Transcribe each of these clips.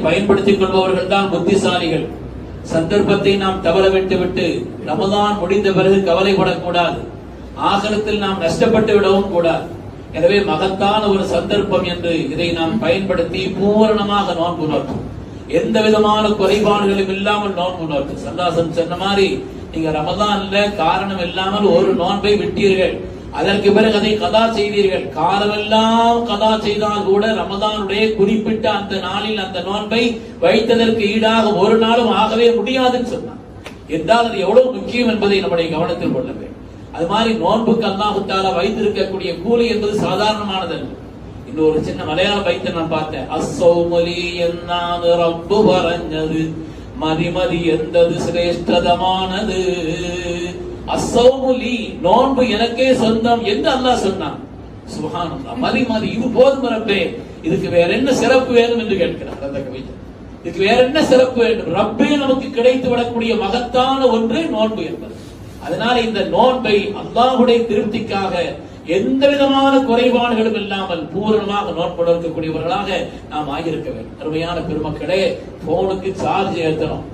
பயன்படுத்திக் கொள்பவர்கள் தான் புத்திசாலிகள். சந்தர்ப்பத்தை நாம் தவற விட்டு ரமதான் முடிந்த பிறகு கவலைப்படக்கூடாது. ஆகிரத்தில் நாம் நஷ்டப்பட்டு விடவும் கூடாது. எனவே மகத்தான ஒரு சந்தர்ப்பம் என்று இதை நாம் பயன்படுத்தி பூரணமாக நோன்பு நோக்கும், எந்த விதமான குறைபாடுகளும் இல்லாமல் நோன்பு நோக்கு. சல்லாசன் சொன்ன மாதிரி நீங்க ரமதான்ல காரணம் இல்லாமல் ஒரு நோன்பை விட்டீர்கள், அதற்கு பிறகு அதை கதா செய்தீர்கள். காலமெல்லாம் கதா செய்தால் கூட ரமதானுடைய குறிப்பிட்ட அந்த நாளில் அந்த நோன்பை வைத்ததற்கு ஈடாக ஒரு நாளும் ஆகவே முடியாதுன்னு சொன்னார். என்றால் அது எவ்வளவு முக்கியம் என்பதை நம்முடைய கவனத்தில் கொள்ள வேண்டும். அது மாதிரி நோன்புக்கு அல்லாஹ் தஆலா வைத்திருக்கக்கூடிய கூலி என்பது சாதாரணமானது அல்ல. இன்னொரு சின்ன மலையாள பைத்தை நான் பார்த்தேன். அஸ்ஸௌமுலி എന്നാണ് റബ്ബ് പറഞ്ഞത്, மதிமதி எந்தது சிரேஷ்டதமானது. அஸ்ஸௌமுலி, நோன்பு எனக்கே சொந்தம் என்று அல்லாஹ் சொன்னான். சுப்ஹானல்லாஹ், மதிமதி இது போதும் ரப்பே, இதுக்கு வேற என்ன சிறப்பு வேணும் என்று கேட்கிறார் அந்த கவிஞர். இதுக்கு வேற என்ன சிறப்பு வேண்டும்? ரப்பே நமக்கு கிடைத்து விடக்கூடிய மகத்தான ஒன்று நோன்பு என்பது. அதனால இந்த நோன்பை அல்லாஹ்வுடைய திருப்திக்காக எந்த விதமான குறைபாடுகளும் இல்லாமல் பூரணமாக நோன்பு இருக்கக்கூடியவர்களாக நாம் ஆகியிருக்க வேண்டும். அருமையான பெருமக்களே, போனுக்கு சார்ஜ் ஏத்துறோம்.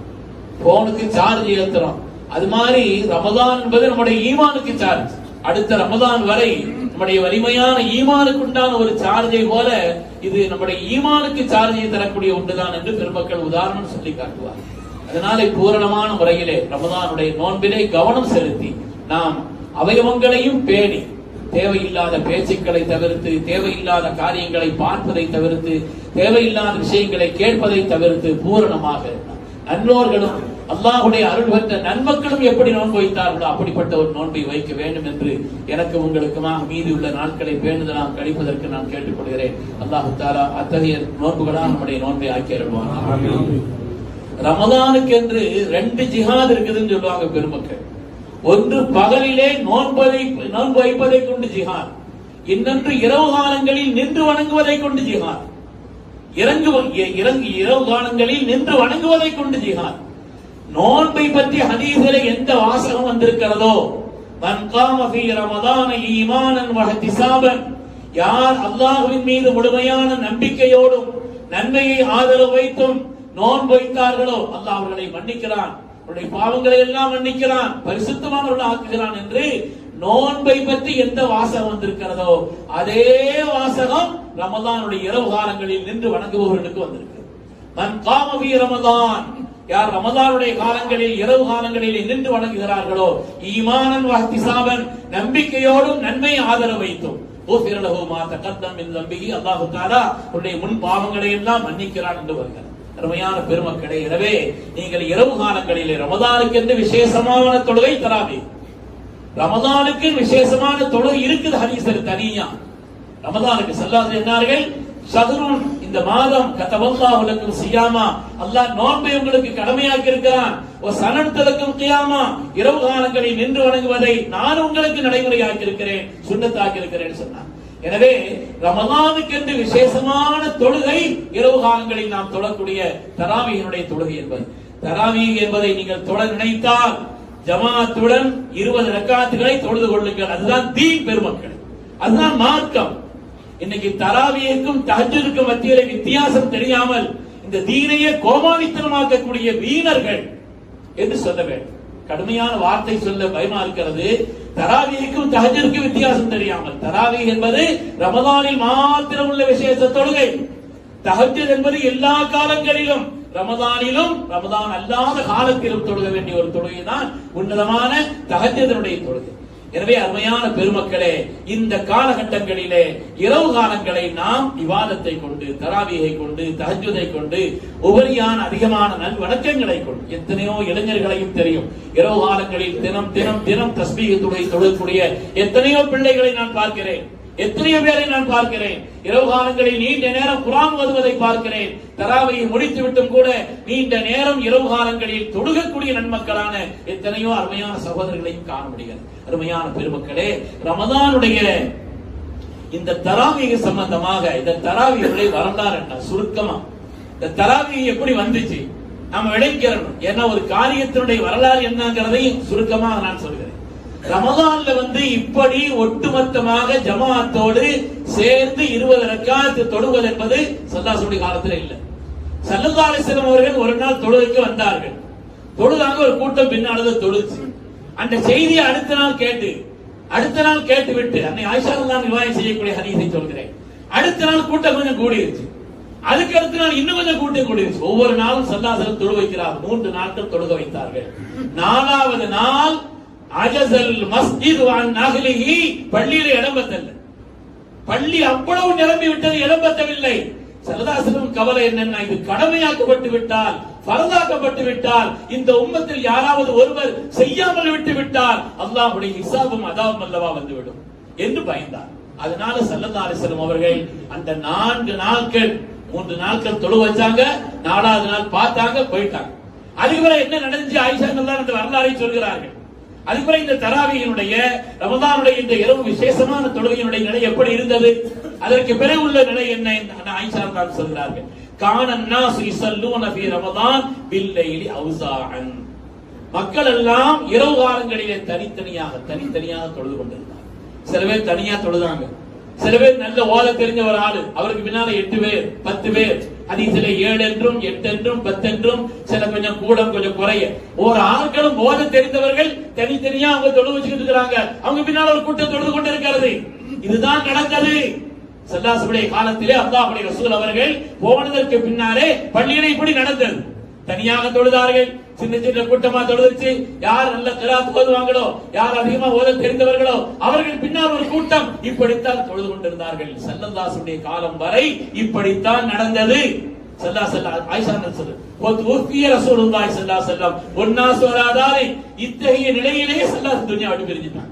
அது மாதிரி ரமதான் என்பது நம்முடைய ஈமானுக்கு சார்ஜ். அடுத்த ரமதான் வரை நம்முடைய வலிமையான ஈமானுக்கு உண்டான ஒரு சார்ஜை போல இது நம்முடைய ஈமானுக்கு சார்ஜை தரக்கூடிய ஒன்றுதான் என்று பெருமக்கள் உதாரணம் சொல்லி காட்டுவார். அதனால பூரணமான முறையிலே ரமதானுடைய நோன்பிலே கவனம் செலுத்தி நாம் அவயவங்களையும் பேணி தேவையில்லாத பேச்சுக்களை தவிர்த்து, தேவையில்லாத காரியங்களை பார்ப்பதை தவிர்த்து, தேவையில்லாத விஷயங்களை கேட்பதை தவிர்த்து பூரணமாக நன்னோர்களும் அல்லாஹ்வுடைய அருள் பெற்ற நன்மக்களும் எப்படி நோன்பு வைத்தார்களோ அப்படிப்பட்ட ஒரு நோன்பை வைக்க வேண்டும் என்று எனக்கு உங்களுக்குமாக மீதி உள்ள நாட்களை பேணுதலாம் கழிப்பதற்கு நான் கேட்டுக்கொள்கிறேன். அல்லாஹ் தஆலா அத்தகைய நோன்புகளாக நம்முடைய நோன்பை ஆக்கி அருள்வார். ரமதானுக்கு என்று 2 ஜிஹாத் இருக்குதுன்னு சொல்லுவாங்க பெருமக்கள். ஒன்று பகலிலே நோன்பு வைப்பதை கொண்டு ஜிஹாத், இன்னொன்று இரவு காலங்களில் நின்று வணங்குவதை கொண்டு ஜிஹாத். இரவு காலங்களில் நின்று வணங்குவதை கொண்டு ஜிஹாத். நோன்பை பற்றி ஹதீஸிலே எந்த வாசகம் வந்திருக்கிறதோ, மன் காம ஃபீ ரமதான ஈமானன் வ இஹ்திசாபன், யார் அல்லாஹ்வின் மீது முழுமையான நம்பிக்கையோடும் நன்மையை ஆதரவு வைத்தும் நோன்பு வைத்தார்களோ அல்லாஹ் அவர்களை மன்னிக்கிறான், அவருடைய பாவங்களை எல்லாம் மன்னிக்கிறான், பரிசுத்தமானவர்கள் ஆக்குகிறான் என்று நோன்பை பற்றி எந்த வாசகம் வந்திருக்கிறதோ அதே வாசகம் ரமதானுடைய இரவு காலங்களில் நின்று வணங்குபவர்களுக்கு வந்திருக்கு. மன் காம ஃபீ ரமதான், யார் ரமதானுடைய காலங்களில் இரவு காலங்களில் நின்று வணங்குகிறார்களோ, ஈமானன் வ இஹ்திசாபன், நம்பிக்கையோடும் நன்மை ஆதரவு வைத்தும், ஊஃபிர லஹு மா தகத்தம் மின் தம்பிஹி, அல்லாஹ் தஆலா அவருடைய முன் பாவங்களை எல்லாம் மன்னிக்கிறான் என்று வருகிறது. அருமையான பெருமக்களே, எனவே நீங்கள் இரவு காலங்களிலே ரமதானுக்கு என்று விசேஷமான தொழுகை தராவி, ரமதானுக்கு விசேஷமான தொழுகை இருக்குது ஹதீஸில் தனியா. ரமதானுக்கு ஸல்லல்லாஹு என்னார்கள், ஷஹ்ருன், இந்த மாதம் கதபல்லாஹு லக்கும் சியாமா, அல்லாஹ் நோன்பை உங்களுக்கு கடமையாக்கி இருக்கிறான், வ ஸனத்தலக்கும் கியாமா, இரவு காலங்களில் நின்று வணங்குவதை நான் உங்களுக்கு நடைமுறையாக்கி இருக்கிறேன், சுன்னத்தாக்கி இருக்கிறேன் சொன்னார். எனவே ரமதானுக்கு என்று விசேஷமான தொழுகை இரவு காலங்களில் நாம் தொழக்கூடிய தராவீஹினுடைய தொழுகை என்பது. தராவீஹ் என்பதை நீங்கள் தொழ நினைத்தால் ஜமாத்துடன் 20 ரக்காத்துகளை தொழுது கொள்ளுங்கள். அதுதான் தீன் பெருமக்கள், அதுதான் மார்க்கம். இன்னைக்கு தராவீஹுக்கும் தஹஜ்ஜுதுக்கும் மத்தியிலே வித்தியாசம் தெரியாமல் இந்த தீனையே கோமாளித்தனமாக்கக்கூடிய வீணர்கள் என்று சொல்ல வேண்டும். கடுமையான வார்த்தை சொல்ல பயமா இருக்கிறது. தராவீஹுக்கும் தஹஜ்ஜுதுக்கும் வித்தியாசம் தெரியாமல், தராவீஹ் என்பது ரமதானில் மாத்திரம் உள்ள விசேஷ தொழுகை, தஹஜ்ஜுத் என்பது எல்லா காலங்களிலும், ரமதானிலும் ரமதான் அல்லாத காலத்திலும் தொழுக வேண்டிய ஒரு தொழுகை தான் உன்னதமான தஹஜ்ஜுதுடைய தொழுகை. எனவே அருமையான பெருமக்களே, இந்த காலகட்டங்களிலே இரவு காலங்களை நாம் இபாதத்தை கொண்டு, தராவீஹை கொண்டு, தஹஜ்ஜுதை கொண்டு, உபரியான அதிகமான நல் வணக்கங்களை கொண்டு, எத்தனையோ இளைஞர்களையும் தெரியும் இரவு காலங்களில் தினம் தினம் தினம் தஸ்பீஹுடைய தொழக்கூடிய எத்தனையோ பிள்ளைகளை நான் பார்க்கிறேன், எத்தனையோ பேரை நான் பார்க்கிறேன். இரவு காலங்களில் நீண்ட நேரம் குர்ஆன் ஓதுவதை பார்க்கிறேன். தராவீஹை முடித்து விட்டும் கூட நீண்ட நேரம் இரவு காலங்களில் தொழுகக்கூடிய நன்மக்களான எத்தனையோ அருமையான சகோதரர்களையும் காண முடிகிறது. அருமையான பெருமக்களே, ரமதானுடைய இந்த தராவீஹ் சம்பந்தமாக இந்த தராவீஹுடைய வரலாறு என்ன, சுருக்கமா இந்த தராவீஹ் எப்படி வந்துச்சு நாம விளக்கிறோம். ஏன்னா ஒரு காரியத்தினுடைய வரலாறு என்னங்கிறதையும் சுருக்கமாக நான் சொல்கிறேன். ரமதான்ல இப்படி ஒட்டுமொத்தமாக ஜமாஅத்தோடு சேர்ந்து 20 ரக்காத் தொழுவது என்பது ஸல்லல்லாஹு காலத்துல இல்ல. ஸல்லல்லாஹு அலைஹி வஸல்லம் அவர்கள் ஒரு நாள் தொழுகைக்கு வந்தார்கள். தொழுதாங்க, ஒரு கூட்டம் பின்னால தொழுச்சு. அந்த செய்தியை அடுத்த நாள் கேட்டு விட்டு அன்னை ஆயிஷா ரலியல்லாஹு அன்ஹா ரிவாயத் செய்யக்கூடிய ஹதீஸை சொல்கிறேன். அடுத்த நாள் கூட்டம் கொஞ்சம் கூடிருச்சு. அதுக்கு அடுத்த நாள் இன்னும் கொஞ்சம் கூட்டம் கூடிருச்சு. ஒவ்வொரு நாளும் ஸல்லல்லாஹு அலைஹி வஸல்லம் தொழு வைக்கிறார். 3 நாட்கள் தொழுக வைத்தார்கள். 4வது நாள் அஜஸல் மஸ்ஜித் வன் நஹ்லிஹி, பள்ளியில இடம் பத்தல. பள்ளி அவ்வளவு நிரம்பி விட்டது, இடம் பத்தவில்லை. ஸல்லல்லாஹு அலைஹி வஸல்லம் கவலை என்னன்னா, இது கடமையாக்கப்பட்டு விட்டால், ஃபர்தாக்கப்பட்டு விட்டால், இந்த உம்மத்தில் யாராவது ஒருவர் செய்யாமல் விட்டு விட்டால் அல்லாஹ்வுடைய ஹிசாபும் அதாபும் அல்லவா வந்துவிடும் என்று பயந்தார். அதனால ஸல்லல்லாஹு அலைஹி வஸல்லம் அவர்கள் அந்த 4 நாட்கள் 3 நாட்கள் தொழு வச்சாங்க. 4வது நாள் பார்த்தாங்க, போயிட்டாங்க. அதுக்கப்புறம் என்ன நடந்துச்சு ஆயிஷா ரலியல்லாஹு அந்த வரலாறை சொல்கிறார்கள். அதுக்கப்புறம் இந்த தராவியினுடைய ரமதானுடைய இந்த இரவு விசேஷமான தொழுகையினுடைய நிலை எப்படி இருந்தது, அதற்கு பிறகு உள்ள நிலை என்ன ஆயிஷா ரலியல்லாஹு சொல்கிறார்கள். கான الناس يصلون في رمضان بالليل اوزاعا, மக்கள் எல்லாம் இரவு காலங்களிலே தனித்தனியாக தொழுது கொண்டிருந்தார். சில பேர் தனியா தொழுதாங்க. சில பேர் நல்ல ஓத தெரிஞ்ச ஒரு ஆளு, அவருக்கு பின்னால 8 பேர் 10 பேர், ஹதீஸ்ல 7 என்றும் 8 என்றும் 10 என்றும், சில கொஞ்சம் கூட கொஞ்சம் குறைய, ஒரு ஆட்களும் ஓத தெரிந்தவர்கள் தனித்தனியா அவங்க தொழு வச்சுக்கிட்டு இருக்கிறாங்க. அவங்க பின்னால ஒரு கூட்டம் தொழுது கொண்டு இருக்கிறது. இதுதான் நடந்தது. ஸல்லல்லாஹு காலத்திலே அல்லாஹ்வுடைய ரசூல் அவர்கள் போனதற்கு பின்னாலே பள்ளியிலே இப்படி நடந்தது. தனியாக தொழுதார்கள், சின்ன சின்ன கூட்டமா தொழுதுச்சு. யார் நல்ல கிராத் ஓதுவாங்களோ, யார் அதிகமா ஓத தெரிந்தவர்களோ அவர்கள் பின்னால் ஒரு கூட்டம் இப்படித்தான் தொழுது கொண்டிருந்தார்கள். ஸல்லல்லாஹு காலம் வரை இப்படித்தான் நடந்தது. இத்தகைய நிலையிலே ஸல்லல்லாஹு துன்யா விட்டு பிரிஞ்சிட்டாங்க.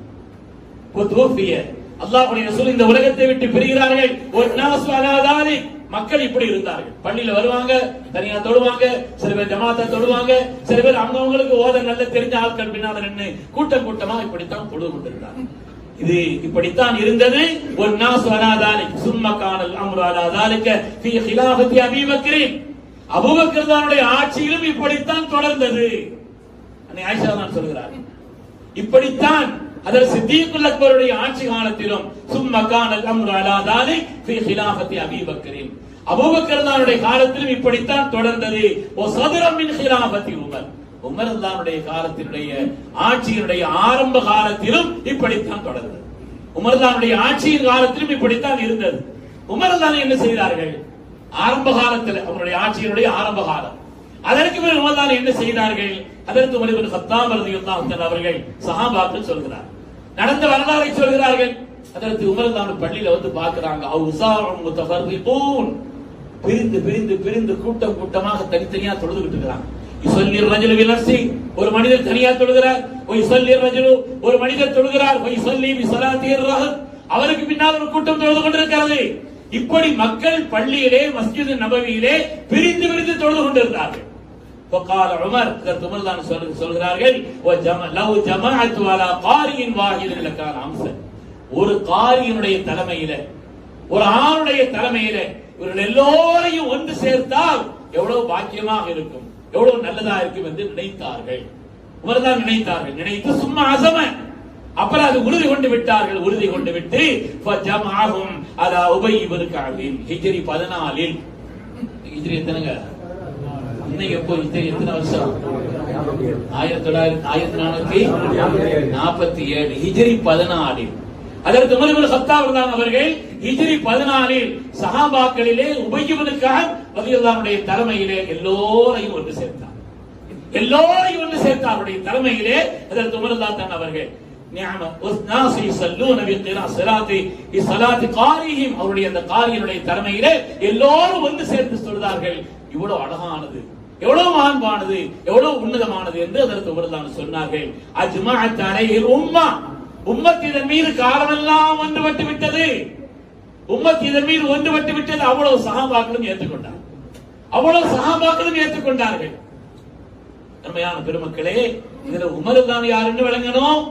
அல்லாஹ்வுடைய ரசூல் இந்த உலகத்தை விட்டு பிரிகிறார்கள். மக்கள் இப்படி இருந்தார்கள். பள்ளியில வருவாங்க, தனியா தொழுவாங்க, சில பேர் ஜமாத்தா தொழுவாங்க, சில பேர் அவங்களுக்கு ஓத நல்ல தெரிஞ்ச ஆட்கள் பின்னால நின்று கூட்டமா இப்படித்தான் தொழுது கொண்டிருந்தாங்க. இது இப்படித்தான் இருந்தது. அபூபக்கர் தானுடைய ஆட்சியிலும் இப்படித்தான் தொடர்ந்தது. ஆயிஷா தான் சொல்கிறார், இப்படித்தான் அதர் சித்திகுல் அக்பருடைய ஆட்சி காலத்திலும் சும்மகானல் அம்ரு அலா தாலிக் ஃபீ ஹிலாஃபத்தி அபீ பக்கரின், அபூபக்கர் தானுடைய காலத்திலும் இப்படித்தான் தொடர்ந்தது. ஓ சதுரம் மின் ஹிலாஃபத்தி உமர், உமர் ரலியல்லாஹுடைய காலத்தினுடைய ஆட்சியினுடைய ஆரம்ப காலத்திலும் இப்படித்தான் தொடர்ந்தது. உமர் ரலியல்லாஹுடைய ஆட்சியின் காலத்திலும் இப்படித்தான் இருந்தது. உமர் ரலியல்லாஹு என்ன செய்தார்கள்? ஆரம்ப காலத்தில் அவருடைய ஆட்சியினுடைய ஆரம்ப காலம். அதற்கு பிறகு உமர் ரலியல்லாஹு என்ன செய்தார்கள்? அதற்கு உமர் இப்னு கத்தாப் ரலியல்லாஹு அன்ஹு அவர்கள் சஹாபாக்கள் சொல்கிறார், நடந்த வரலாறை சொல்கிறார்கள். அதற்கு உமர் ரலியல்லாஹு பள்ளியில வந்து பார்க்கறாங்க, அவுஸாஉம் முத்தஃபர்ரிகூன், பிரிந்து பிரிந்து பிரிந்து கூட்டமாக தனித்தனியா தொழுதுகிட்டு இருக்காங்க. யுஸல்லி الرجل بنفسه, ஒரு மனிதர் தனியா தொழுகிறார். ويصلي الرجل, ஒரு மனிதர் தொழுகிறார். ويصلي بصلاته الرهط, அவருக்கு பின்னால் ஒரு கூட்டம் தொழுது கொண்டிருக்கிறது. இப்படி மக்கள் பள்ளியிலே மஸ்ஜித் நபவியிலே பிரிந்து பிரிந்து தொழுது கொண்டிருந்தார்கள். فقال عمر, உமர் தான் சொல்கிறார்கள், لو جمعت على قارئ واحد لكان امثل, ஒரு காரியினுடைய தலைமையில, ஒரு ஆணுடைய தலைமையில இவர்கள் எல்லோரையும் ஒன்று சேர்த்தால் எவ்வளவு பாக்கியமாக இருக்கும், எவ்வளவு நல்லதா இருக்கும் என்று நினைத்தார்கள். உமர் தான் நினைத்து சும்மா அசம, அப்புறம் அது உறுதி கொண்டு விட்டார்கள். உறுதி கொண்டு விட்டு ஃபஜமஅஹும் அலா உபை இப்னு கஅப், ஹிஜ்ரி 14, ஹிஜ்ரி எத்தனைங்க இன்னைக்கு எப்போ ஹிஜ்ரி எத்தனை வருஷம்? 1447, ஹிஜ்ரி 14. அதற்கு உமர் இப்னு கத்தாப் அவர்கள் ஹிஜ்ரி 14 சஹாபாக்களிலே உபை இப்னு கஅப் ரலியல்லாஹு அன்ஹு தலைமையிலே எல்லோரையும் ஒன்று சேர்த்தார். அவருடைய தலைமையிலே அதற்கு உமர் தான் அவர்கள் அவருடைய அந்த காரியினுடைய தலைமையிலே எல்லோரும் வந்து சேர்த்து சொல்றார்கள். இவ்வளவு அழகானது, எவ்வளவு மாண்பானது, எவ்வளவு உன்னதமானது என்று அதற்கு உமர் தான் சொன்னார்கள். அஜ்மஅத் அலைஹில் உம்மah, உம்மத் இதன் மீது காலமெல்லாம் ஒன்றுபட்டு விட்டது. உம்மத் இதன் மீது ஒன்றுபட்டு விட்டது. அவ்வளவு சஹாபாக்களும் ஏற்றுக்கொண்டார்கள். அருமையான பெருமக்களே, இதுல உமர் தான் யாருன்னு விளங்கணும்,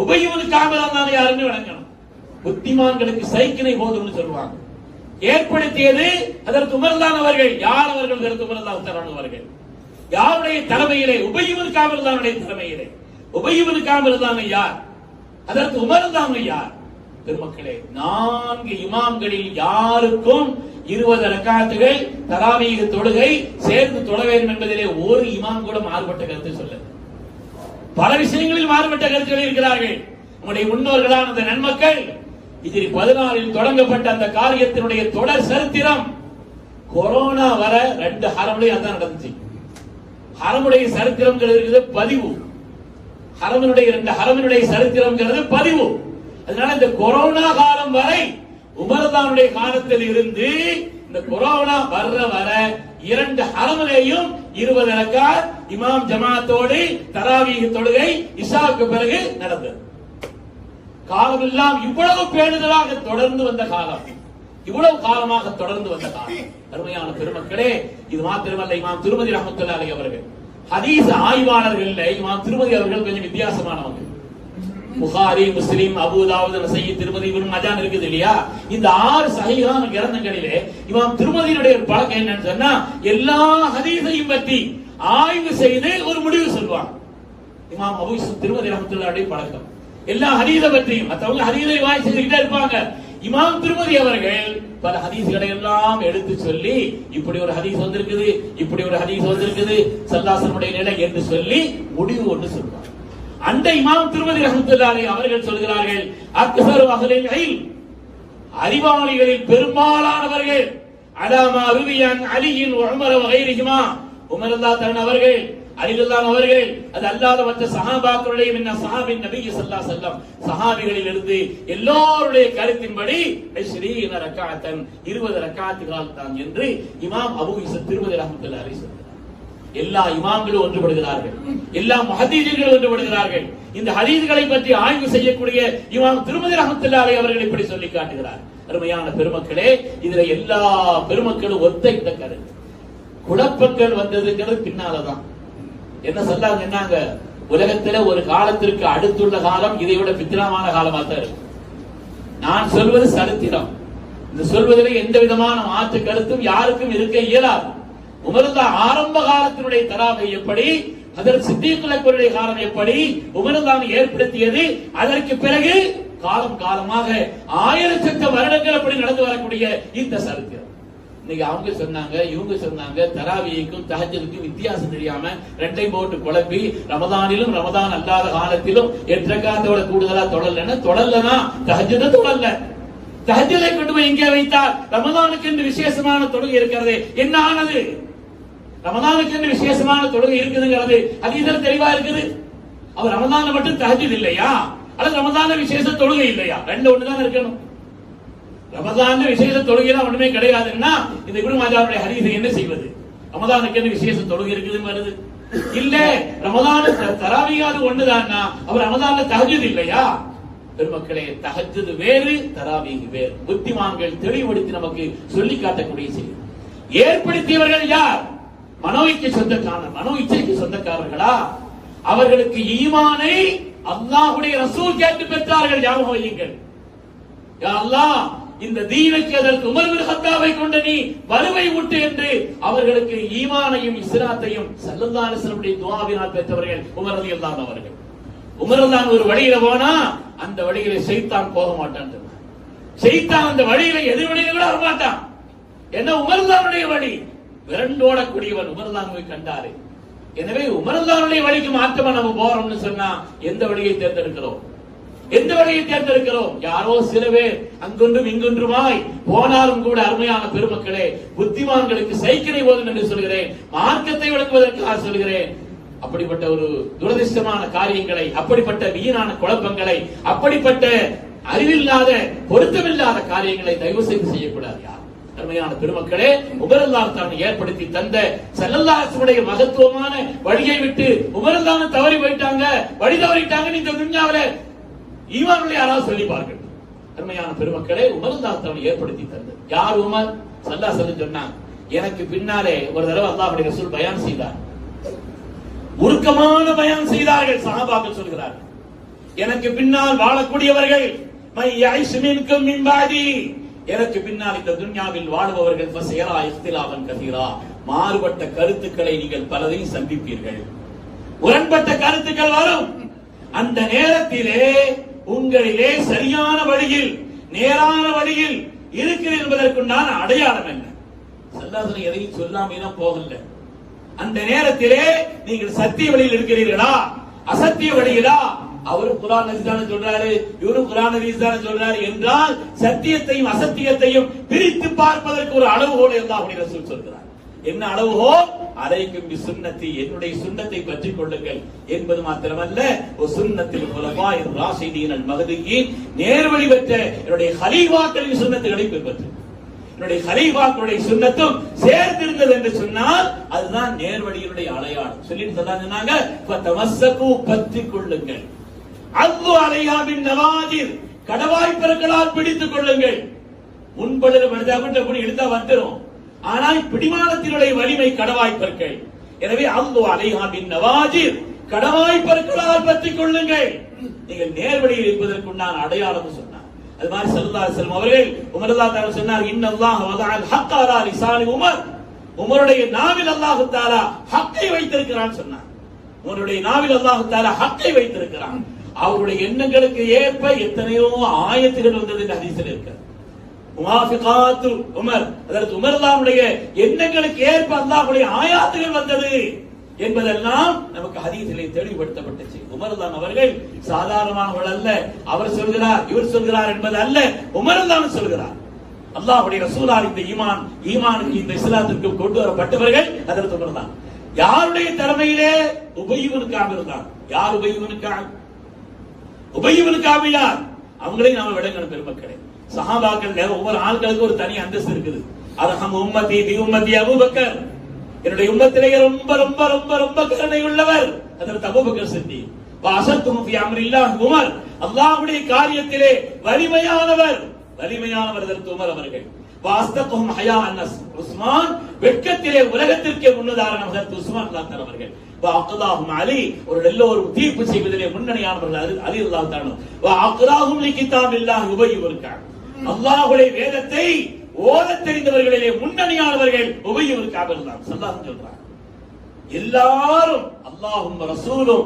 உபை இப்னு கஅப் தான் யாருன்னு விளங்கணும். புத்திமான்களுக்கு சைக்கிளை போதும்னு சொல்லுவாங்க. ஏற்படுத்தியது அதற்கு உமர் தான் அவர்கள். யார் அவர்கள்? அதற்கு உமர் தான் அவர்கள். யாருடைய தலைமையிலே? உபை இப்னு கஅப் தானுடைய தலைமையிலே. உபை இப்னு கஅப் தான் யார்? அதற்கு உமர் தான் யார்? பெருமக்களே, 4 இமாம்களில் யாருக்கும் 20 ரக்காத்துகள் தராவீஹ் தொழுகை சேர்ந்து தொழ வேண்டும் என்பதிலே ஒரு இமாம் கூட மாறுபட்ட கருத்து சொல்ல. பல விஷயங்களில் மாறுபட்ட கருத்துகள் இருக்கிறார்கள். நம்முடைய முன்னோர்களான அந்த நன்மக்கள் ஹிஜ்ரி 14 தொடங்கப்பட்ட அந்த காரியத்தினுடைய தொடர் சரித்திரம் கொரோனா வர 2 ஹரம்லயும் அதான் நடந்துச்சு. ஹரமுடைய சரித்திரம் பதிவு, ஹரமினுடைய 2 ஹரமினுடைய சரித்திரம் பதிவு. அதனால இந்த கொரோனா காலம் வரை உமர்தானுடைய காலத்தில் இருந்து இந்த கொரோனா வர 2 ஹரமிலேயும் 20 ரக்காத் இமாம் ஜமாத்தோடு தராவீஹ் தொழுகை இஷாவுக்கு பிறகு நடந்தது. காலம் எல்லாம் இவ்வளவு பேணுதலாக தொடர்ந்து வந்த காலம், இவ்வளவு காலமாக தொடர்ந்து வந்த காலம். அருமையான பெருமக்களே, இது மாத்திரமல்ல, இமாம் திருமதி ரஹ்மத்துல்லாஹி அலைஹி அவர்கள் ஹதீஸ் ஆய்வாளர்கள். இமாம் திருமதி அவர்கள் கொஞ்சம் வித்தியாசமானவங்க. புகாரி, முஸ்லிம், அபூ தாவூத், நஸீ, திருமதி, இப்னு மாஜாஹ் இருக்குது இல்லையா, இந்த 6 சஹீஹான கிரந்தங்களிலே இமாம் திருமதியினுடைய ஒரு பழக்கம் என்னன்னு சொன்னா, எல்லா ஹதீஸையும் பற்றி ஆய்வு செய்து ஒரு முடிவு சொல்வாங்க. இமாம் அபூ திருமதி ரஹ்மத்துல்லாஹி பழக்கம் எல்லா ஹதீஸை பற்றியும், மற்றவங்க ஹதீஸை வாய் செய்துகிட்டே இருப்பாங்க. இமாம் திருமதி அவர்கள் பல ஹதீஸ்களை எல்லாம் எடுத்து சொல்லி, இப்படி ஒரு ஹதீஸ் வந்திருக்குது, இப்படி ஒரு ஹதீஸ் வந்திருக்குது, ஸல்லல்லாஹு நிலை என்று சொல்லி முடிவு ஒன்று சொல்வார். அந்த இமாம் திருமதி ரஹ்மத்துல்லாஹி அவர்கள் சொல்கிறார்கள், அக்ஸரு அஹ்லில் இல்ம், அறிவாளிகளில் பெரும்பாலானவர்கள், அலாமா ருவியன் அலியின் உமர் வ கைரிஹிமா, உமர் ரலியல்லாஹு அன்ஹு அவர்கள், அலி ரலியல்லாஹு அவர்கள், அது அல்லாத மற்ற சஹாபாக்களுடைய மின்ன சஹாபின் நபி ஸல்லல்லாஹு அலைஹி வஸல்லம், சஹாபிகளில் இருந்து எல்லோருடைய கருத்தின்படி 20 ரக்காத்தன் 20 ரக்காத்துகள் தான் என்று இமாம் அபூ யூசுப் திருமதி ரஹ்மத்துல்லாஹி அலைஹி சொல்கிறார். எல்லா இமாம்களும் ஒன்றுபடுகிறார்கள், எல்லா முஹத்திஸீன்களும் ஒன்றுபடுகிறார்கள். இந்த ஹதீஸ்களை பற்றி ஆய்வு செய்யக்கூடிய இமாம் திருமதி ரஹ்மத்துல்லாஹி அலைஹி அவர்கள் இப்படி சொல்லி காட்டுகிறார். அருமையான பெருமக்களே, இதுல எல்லா பெருமக்களும் ஒத்த இந்த கருத்து. குழப்பங்கள் வந்ததுங்கிறது பின்னாலதான். என்ன சொன்னாங்க, உலகத்துல ஒரு காலத்திற்கு அடுத்துள்ள காலம் இதை விட பித்னாமான காலமா தான் இருக்கு. நான் சொல்வது சரித்திரம், இந்த சொல்வதில் எந்த விதமான மாற்று கருத்தும் யாருக்கும் இருக்க இயலாது. உமர்தா ஆரம்ப காலத்தினுடைய தராவை எப்படி, அதற்கு சித்தீக் அக்பருடைய காலம் எப்படி உமர்தான் ஏற்படுத்தியது, அதற்கு பிறகு காலம் காலமாக 1000 வருடங்கள் அப்படி நடந்து வரக்கூடிய இந்த சரித்திரம். இன்னைக்கு அவங்க சொன்னாங்க, இவங்க சொன்னாங்க, தராவியைக்கும் தஹஜ்ஜுதுக்கும் வித்தியாசம் தெரியாம ரெண்டையும் போட்டு குழப்பி, ரமதானிலும் ரமதான் அல்லாத காலத்திலும் 8 ரக்காத்தோட கூடுதலா தொடரலனா தஹஜ்ஜுத தொடரல. தஹஜ்ஜுதை கொண்டு போய் இங்கே வைத்தால் ரமதானுக்கு என்று விசேஷமான தொழுகை இருக்கிறது, என்ன ஆனது? ரமதானுக்கு என்று விசேஷமான தொழுகை இருக்குதுங்கிறது ஹதீஸில் தெளிவா இருக்குது. அவர் ரமதான்ல மட்டும் தஹஜ்ஜுத் இல்லையா, அல்லது ரமதான்ல விசேஷ தொழுகை இல்லையா? ரெண்டு ஒண்ணுதான் இருக்கணும். ரமதான்ல விசேஷ தொழுகை ஒண்ணுமே கிடையாதுன்னா இந்த இப்னு மாஜாஹ்வுடைய ஹதீஸை என்ன செய்வது? ரமதானுக்கு என்று விசேஷ தொழுகை இருக்குதுன்னு வருது. இல்ல ரமதான் தராவியாது ஒண்ணுதான்னா அவர் ரமதான்ல தஹஜ்ஜுத் இல்லையா? பெருமக்களே, தஹஜ்ஜுத் வேறு, தராவீஹ் வேறு. புத்திமான்கள் தெளிவுபடுத்தி நமக்கு சொல்லி காட்டக்கூடிய செய்தி. ஏற்படுத்தியவர்கள் யார்? மனோ இச்சைக்கு சொந்தக்காரர்களா? அவர்களுக்கு ஈமானை அல்லாஹ்வுடைய ரசூல் கேட்டு பெற்றார்கள். ஞாபகம் வையுங்கள். யா அல்லாஹ், இந்த தீனுக்கு அதற்கு உமர் பின் கத்தாபை கொண்டு நீ வலுவை ஊட்டு என்று அவர்களுக்கு ஈமானையும் இஸ்லாத்தையும் ஸல்லல்லாஹு அலைஹி வஸல்லம் துஆவினால் பெற்றவர்கள் உமர் ரலியல்லாஹு அன்ஹு அவர்கள். உமர் தான் ஒரு வழியில போனா அந்த வழியில ஷைத்தான் போக மாட்டான். ஷைத்தான் அந்த வழியில எதிர் வழியில கூட வர மாட்டான். என்ன உமர்தானுடைய வழி விரண்டோடக்கூடியவன் உமர்தானுவை கண்டாரு. எனவே உமர்தானுடைய வழிக்கு மாற்றமா நம்ம போறோம்னு சொன்னா எந்த வழியை தேர்ந்தெடுக்கிறோம்? எந்த வழியை தேர்ந்தெடுக்கிறோம்? யாரோ சில பேர் அங்கொன்றும் இங்கொன்றுமாய் போனாலும் கூட அருமையான பெருமக்களே, புத்திமான்களுக்கு சைக்கிளை ஓதும் என்று சொல்கிறேன், மார்க்கத்தை விளக்குவதற்காக சொல்கிறேன். அப்படிப்பட்ட ஒரு துரதிர்ஷ்டமான காரியங்களை, அப்படிப்பட்ட வீணான குழப்பங்களை, அப்படிப்பட்ட அறிவில்லாத பொருத்தமில்லாத காரியங்களை தயவு செய்து செய்யக்கூடாது. அருமையான பெருமக்களே, உமரல்லாஹ் தான் ஏற்படுத்தி தந்த ஸல்லல்லாஹு அலைஹி வஸல்லம் மகத்துவமான வழியை விட்டு உமரல்லாஹ் தவறி போயிட்டாங்க, வழி தவறிட்டாங்க. இந்த துன்யாவில ஈமான்களை யாராவது சொல்லி பாருங்கள். அருமையான பெருமக்களே, உமரல்லாஹ் தான் ஏற்படுத்தி தந்தது யார்? உமர் ஸல்லல்லாஹு அலைஹி வஸல்லம் சொன்னாங்க, எனக்கு பின்னாலே ஒரு தடவை அல்லாஹ்வுடைய ரசூல் பயான் செய்தார். உருக்கமான பயான் செய்தார்கள். சஹாபாக்கள் சொல்கிறார்கள், எனக்கு பின்னால் வாழக்கூடியவர்கள் மை யைஷ் மின்கும் மின் பாதி, எனக்கு பின்னால் இந்த துன்யாவில் வாழ்பவர்கள் ஃபஸயரா இஃப்திலாஃபன் கஸீரா, மாறுபட்ட கருத்துக்களை நீங்கள் பலரையும் சந்திப்பீர்கள், முரண்பட்ட கருத்துக்கள் வரும். அந்த நேரத்திலே உங்களிலே சரியான வழியில், நேரான வழியில் இருக்கிறது என்பதற்குண்டான அடையாளம் என்ன? சல்லாசனம் எதையும் சொல்லாம போகல. அந்த நேரத்திலே நீங்கள் சத்திய வழியில் இருக்கிறீர்களா அசத்திய வழியிலா? அவரும் குர்ஆன் ஹதீஸ் தான சொல்றாரு, இவரும் குர்ஆன் ஹதீஸ் தான சொல்றாரு என்றால் சத்தியத்தையும் அசத்தியத்தையும் பிரித்து பார்ப்பதற்கு ஒரு அளவுகோலை அல்லாஹ்வுடைய ரசூல் சொல்கிறார். என்ன அளவுகோல்? அலைக்கும் பி சுன்னத்தி, என்னுடைய சுன்னத்தை பற்றிக் கொள்ளுங்கள் என்பது மாத்திரமல்ல, ஒரு சுன்னத்தில் குலஃபாயிர் ராஷிதீன் அல் மஹ்தியின் நேர்வழி பெற்ற என்னுடைய கலீஃபாக்களின் சுன்னத்துகளை பின்பற்று. என்னுடைய கலீஃபாக்களுடைய சுன்னத்தும் சேர்ந்திருந்தது என்று சொன்னால் அதுதான் நேர்வழியினுடைய அடையாளம். சொல்லிட்டு சொன்னாங்க ஃபதமஸ்ஸகு, பற்றிக் கொள்ளுங்கள். அல்லாஹ் அலைஹா பின் நவாஜிர், கடவாய்ப்பற்களால் பிடித்துக் கொள்ளுங்கள். முன்படுற மனிதர்கள் எடுத்தா வந்துரும், ஆனால் பிடிமானத்தினுடைய வலிமை கடவாய்ப்பற்கள். எனவே அல்லாஹ் அலைஹா பின் நவாஜிர், கடவாய்ப்பற்களால் பற்றிக் கொள்ளுங்கள். நீங்கள் நேர்வழியில் இருப்பதற்குண்டான அடையாளம் சொன்னார். அது மாதிரி ஸல்லல்லாஹு அலைஹி வஸல்லம் அவர்கள் உமர் ரலியல்லாஹு தஆலா சொன்னார், இன்னல்லாஹ வதஅல் ஹக்க அலா லிசானி உமர், உமருடைய நாவில் அல்லாஹ் தஆலா ஹக்கை வைத்திருக்கிறான் சொன்னார். உமருடைய நாவில் அல்லாஹ் தஆலா ஹக்கை வைத்திருக்கிறான். அவருடைய எண்ணங்களுக்கு ஏற்ப எத்தனையோ ஆயத்துகள் வந்தது இந்த ஹதீஸில் இருக்கு. முவாஃபிகாத்து உமர், அதற்கு உமர்லாவுடைய எண்ணங்களுக்கு ஏற்ப அல்லாஹ்வுடைய ஆயாத்துகள் வந்தது என்பதெல்லாம் நமக்கு ஹதீஸிலே தெளிவுபடுத்தப்பட்டுச்சு. உமர்தான் அவர்கள் சாதாரணமானவர்கள் அல்ல. அவர் சொல்கிறார் இவர் சொல்கிறார் என்பது அல்ல, உமர்தான் சொல்கிறார். அல்லாஹ்வுடைய ரசூலார் இந்த ஈமானுக்கு இந்த இஸ்லாத்திற்கு கொண்டு வரப்பட்டவர்கள் அதற்கு உமர்தான். யாருடைய தலைமையிலே? உபய் இப்னு கஅப் இருந்தார். யார் உபய் இப்னு கஅப்? உபய் இப்னு கஅப் யார்? அவங்களையும் நாம விளங்கணும் பெருமக்களே. சஹாபாக்கள் ஒவ்வொரு ஆட்களுக்கு ஒரு தனி அந்தஸ்து இருக்குது. அர்ஹம் உம்மதி பி உம்மதி அபூபக்கர், என்னுடைய உம்மத்திலே ரொம்ப ரொம்ப ரொம்ப ரொம்ப கருணை உள்ளவர் ஹஜ்ரத் அபூபக்கர் சித்திக். வஅஸத்துஹு ஃபி அம்ரில்லாஹ் உமர், அல்லாஹ்வுடைய காரியத்திலே வலிமையானவர் ஹஜ்ரத் உமர் அவர்கள். வஅஸ்தகுஹும் ஹயா அன்னஸ் உஸ்மான், வெட்கத்திலே உலகத்திற்கே முன்னுதாரணம் ஹஜ்ரத் உஸ்மான் ரலியல்லாஹு அவர்கள். வஅக்தாஹும் அலி, ஒரு நல்ல ஒரு தீர்ப்பு செய்வதிலே முன்னணியானவர்கள் அலி ரலியல்லாஹு தஆலா. வஅக்ராஹும் லிகிதாபில்லாஹ் உபய் இப்னு கஅப், அல்லாஹ்வுடைய வேதத்தை ஓதத் தெரிந்தவர்களிலே முன்னணியானவர்கள் உபய் இப்னு கஅப் இருந்தார். ஸல்லல்லாஹு சொல்றார். எல்லாரும் அல்லாஹ்வும் ரசூலும்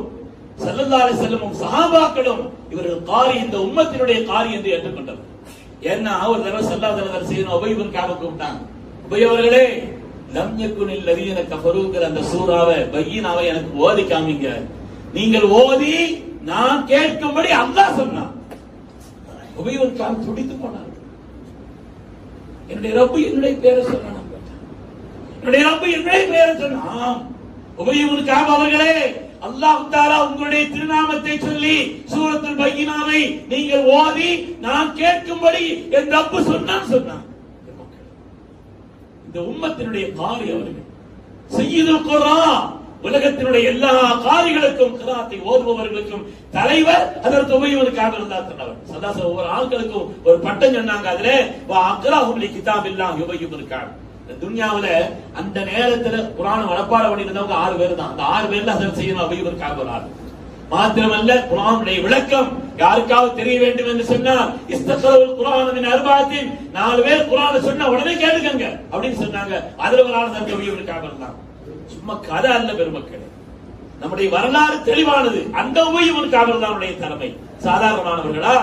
ஸல்லல்லாஹு அலைஹி வஸல்லம் சஹாபாக்களும் இவர்கள் காரி, இந்த உம்மத்தினுடைய காரி என்று ஏற்றுக்கொண்டவர். ஏன்னா ஒரு தடவை ஸல்லல்லாஹு அலைஹி வஸல்லம் உபய் இப்னு கஅப் கூப்பிட்டாங்க. உபய் அவர்களே, லம் யகுனில் லதீன கஃபரூங்கிற அந்த சூராவை பையினாவை எனக்கு ஓதி காமிங்க. நீங்கள் ஓதி நான் கேட்கும்படி அல்லாஹ் சொன்னான். உபய் இப்னு கஅப் துடித்து போனார். என்னுடைய ரப்பு என்னுடைய பேரை சொன்னான். என்னுடைய ரப்பு என்னுடைய பேரை சொன்னான். உபய் இப்னு கஅப் அவர்களே, அல்லாஹ் தஆலா உங்களுடைய திருநாமத்தை சொல்லி சூரத்துல் பையினாவை நீங்கள் ஓதி நான் கேட்கும்படி என் ரப்பு சொன்னான். இந்த உம்மத்தினுடைய காரி அவர்கள் சய்யிதுல் குர்ஆன், உலகத்தினுடைய எல்லா காரிகளுக்கும் கிராத்தை ஓதுபவர்களுக்கும் தலைவர் ஹஜ்ரத் உபய் இப்னு கஅப் ரலியல்லாஹு அன்ஹு. ஒவ்வொரு ஆட்களுக்கும் ஒரு பட்டம் சொன்னாங்க. அதுல வஅக்ராஹும் லிகிதாபில்லாஹ் உபய் இப்னு கஅப். துன்யாவுல அந்த நேரத்துல குர்ஆன் மனப்பாடம் பண்ணிருந்தவங்க 6 பேர் தான். அந்த 6 பேர்ல ஹஜ்ரத் சய்யிதுனா உபய் இப்னு கஅப் ஒரு ஆள். மாத்திரமல்ல, குர்ஆனுடைய விளக்கம் யாருக்காவது தெரிய வேண்டும் என்று சொன்னால் இஸ்தக்ரவுல் குர்ஆன மின் அர்பஅத்தின், 4 பேர் குர்ஆனை சொன்னா உடனே கேளுங்க அப்படின்னு சொன்னாங்க. அதுல ஒரு ஆள் தான் உபய் இப்னு கஅப் இருந்தாங்க. சும்மா கதை அல்ல பெருமக்களே, நம்முடைய வரலாறு தெளிவானது. அந்த உபய் இப்னு கஅப் ரலியல்லாஹு தலைமை சாதாரணமானவர்களா?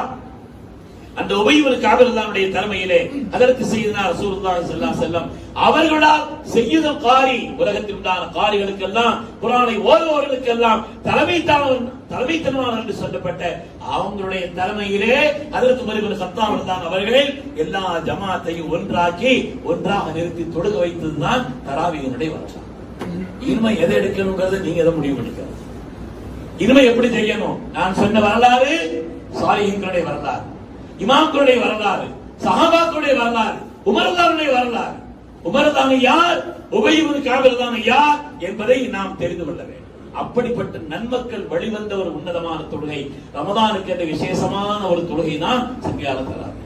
அந்த உபய் இப்னு கஅப் ரலியல்லாஹு தலைமையிலே ஹஜ்ரத் சய்யிதுனா ரசூலுல்லாஹி ஸல்லல்லாஹு அலைஹி வஸல்லம் அவர்களால் சய்யிதுல் காரி, உலகத்தில் உண்டான காரிகளுக்கெல்லாம் குர்ஆனை ஓதுபவர்களுக்கெல்லாம் தலைமைத்தனமான என்று சொல்லப்பட்ட அவங்களுடைய தலைமையிலே ஹஜ்ரத் உமர் இப்னு கத்தாப் ரலியல்லாஹு அவர்கள் எல்லா ஜமாத்தையும் ஒன்றாக நிறுத்தி தொழுக வைத்ததுதான் தராவீஹினுடைய வரலாறு. இனிமே எதை எடுக்கணும்ங்கிறத நீங்க எதை முடிவு பண்ணிக்கணும். இனிமே எப்படி செய்யணும்? நான் சொன்ன வரலாறு சாலிஹீன்களுடைய வரலாறு, இமாம்களுடைய வரலாறு, சஹாபாக்களுடைய வரலாறு, உமர்தானுடைய வரலாறு. உமர்தான் யார், உபய் இப்னு கஅப் தான் யார் என்பதை நாம் தெரிந்து கொள்ள வேண்டும். அப்படிப்பட்ட நன்மக்கள் வழிவந்த ஒரு உன்னதமான தொழுகை ரமதானுக்கு என்ற விசேஷமான ஒரு தொழுகை தான் சங்கியால தராவி.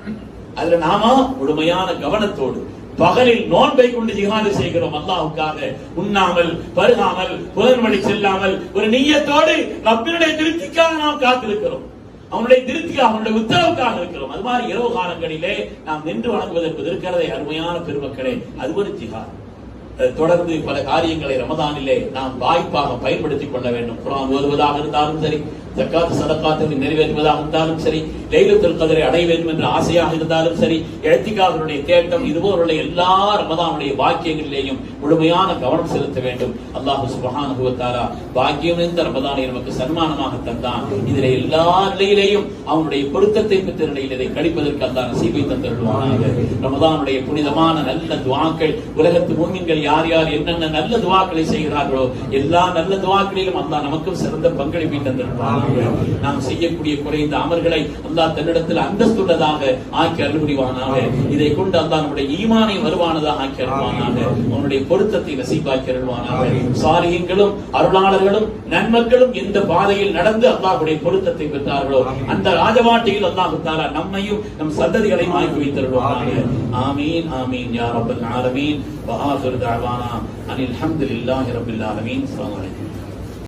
அதுல நாம முழுமையான கவனத்தோடு பகலில் நோன்பை கொண்டு ஜிஹாது செய்கிறோம். அல்லாஹ்வுக்காக உண்ணாமல் பருகாமல் புலன்வழி செல்லாமல் ஒரு நிய்யத்தோடு ரப்பினுடைய திருப்திக்காக நாம் காத்திருக்கிறோம். அவனுடைய திருப்திக்காக, அவனுடைய உத்தரவுக்காக இருக்கிறோம். அது மாதிரி இரவு காலங்களிலே நாம் நின்று வணங்குவது என்பது இருக்கிறதே அருமையான பெருமக்களே, அது ஒரு ஜிஹாத். தொடர்ந்து பல காரியங்களை ரமதானிலே நாம் வாய்ப்பாக பயன்படுத்திக் கொள்ள வேண்டும். குர்ஆன் ஓதுவதாக இருந்தாலும் சரி, ஜக்காத் சதகாத்தை நிறைவேற்றுவதாக இருந்தாலும் சரி, லைலத்துல் கத்ரை அடைய வேண்டும் என்ற ஆசையாக இருந்தாலும் சரி, இஅ்திகாஃபினுடைய தேட்டம், இதுபோன்ற எல்லா ரமதானுடைய வாக்கியங்களிலேயும் முழுமையான கவனம் செலுத்த வேண்டும். அல்லாஹ் சுப்ஹானஹு வ தஆலா பாக்கியம் நிறைந்த ரமதானை நமக்கு சன்மானமாக தந்தான். இதிலே எல்லா நிலையிலேயும் அவனுடைய பொருத்தத்தை பெற்ற நிலையில் இதை கழிப்பதற்கு அல்லாஹ் நசீபை தந்தருள்வானாக. ரமதானுடைய புனிதமான நல்ல துஆக்கள், உலகத்து முஃமின்கள் யார் யார் என்னென்ன நல்ல துஆக்களை செய்கிறார்களோ எல்லா நல்ல துஆக்களிலும் அல்லாஹ் நமக்கும் சிறந்த பங்களிப்பை தந்தருள்வானாக. நாம் செய்யக்கூடிய குறைந்த அமல்களை அல்லாஹ் தன்னிடத்தில் அந்தஸ்துள்ளதாக ஆக்கி அருள் புரிவானாக. இதை கொண்டு அல்லாஹ் நம்முடைய ஈமானை வருவானதாக ஆக்கி அருள்வானாக. அவனுடைய பொருத்தத்தை நசீபாக்கி அருள்வானாக. சாலிஹீன்களும் அருளாளர்களும் நன்மக்களும் எந்த பாதையில் நடந்து அல்லாஹ்வுடைய பொருத்தத்தை பெற்றார்களோ அந்த ராஜவாட்டியில் அல்லாஹ் தஆலா நம்மையும் நம் சந்ததிகளையும் ஆக்கி வைத்தருள்வானாக. ஆமீன் ஆமீன் யா ரப்பல் ஆலமீன். வ ஆகிரு தஅவானா அனில் ஹம்துலில்லாஹி ரப்பில் ஆலமீன். அஸ்ஸலாமு அலைக்கும்.